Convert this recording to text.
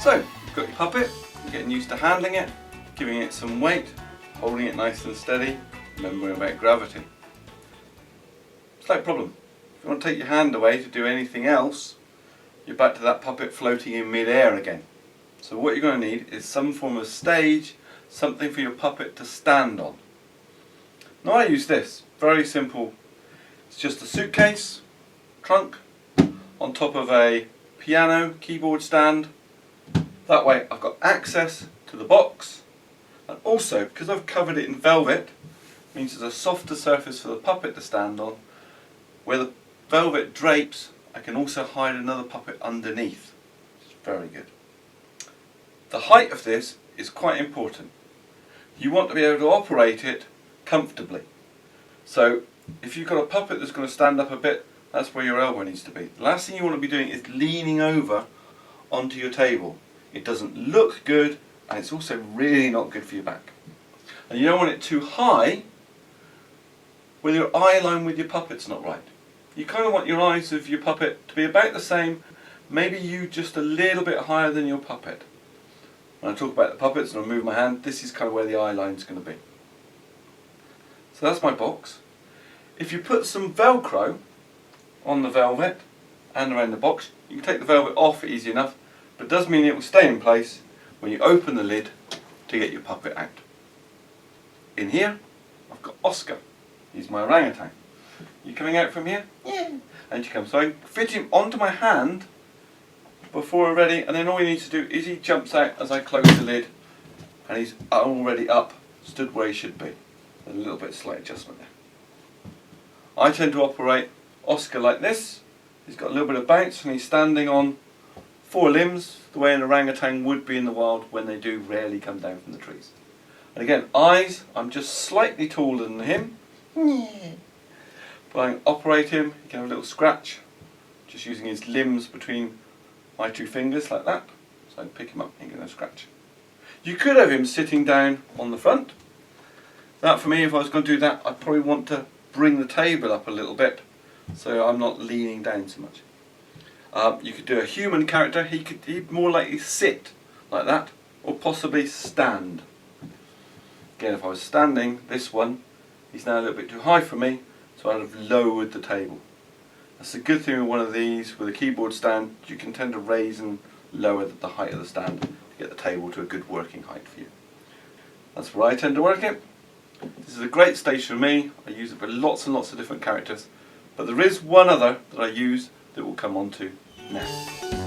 So, you've got your puppet, you're getting used to handling it, giving it some weight, holding it nice and steady, remembering about gravity. Slight problem. If you want to take your hand away to do anything else, you're back to that puppet floating in mid-air again. So what you're going to need is some form of stage, something for your puppet to stand on. Now I use this, very simple. It's just a suitcase, trunk, on top of a piano, keyboard stand. That way I've got access to the box, and also because I've covered it in velvet, means there's a softer surface for the puppet to stand on. Where the velvet drapes, I can also hide another puppet underneath. It's very good. The height of this is quite important. You want to be able to operate it comfortably. So if you've got a puppet that's going to stand up a bit, that's where your elbow needs to be. The last thing you want to be doing is leaning over onto your table. It doesn't look good, and it's also really not good for your back. And you don't want it too high where your eye line with your puppet's not right. You kind of want your eyes of your puppet to be about the same, maybe you just a little bit higher than your puppet. When I talk about the puppets and I move my hand, this is kind of where the eye line's going to be. So that's my box. If you put some Velcro on the velvet and around the box, you can take the velvet off easy enough, but it does mean it will stay in place when you open the lid to get your puppet out. In here, I've got Oscar. He's my orangutan. You coming out from here? Yeah. And you come. So I fit him onto my hand before we're ready, and then all you need to do is he jumps out as I close the lid, and he's already up, stood where he should be. A little bit slight adjustment there. I tend to operate Oscar like this. He's got a little bit of bounce and he's standing on 4 limbs, the way an orangutan would be in the wild when they do rarely come down from the trees. And again, eyes, I'm just slightly taller than him. But I can operate him, he can have a little scratch, just using his limbs between my 2 fingers like that. So I can pick him up and get a scratch. You could have him sitting down on the front. That for me, if I was going to do that, I'd probably want to bring the table up a little bit so I'm not leaning down so much. You could do a human character, he'd more likely sit like that, or possibly stand. Again, if I was standing, this one, he's now a little bit too high for me, so I'd have lowered the table. That's a good thing with one of these, with a keyboard stand, you can tend to raise and lower the height of the stand to get the table to a good working height for you. That's where I tend to work it. This is a great stage for me. I use it for lots and lots of different characters, but there is one other that I use that we'll come on to now.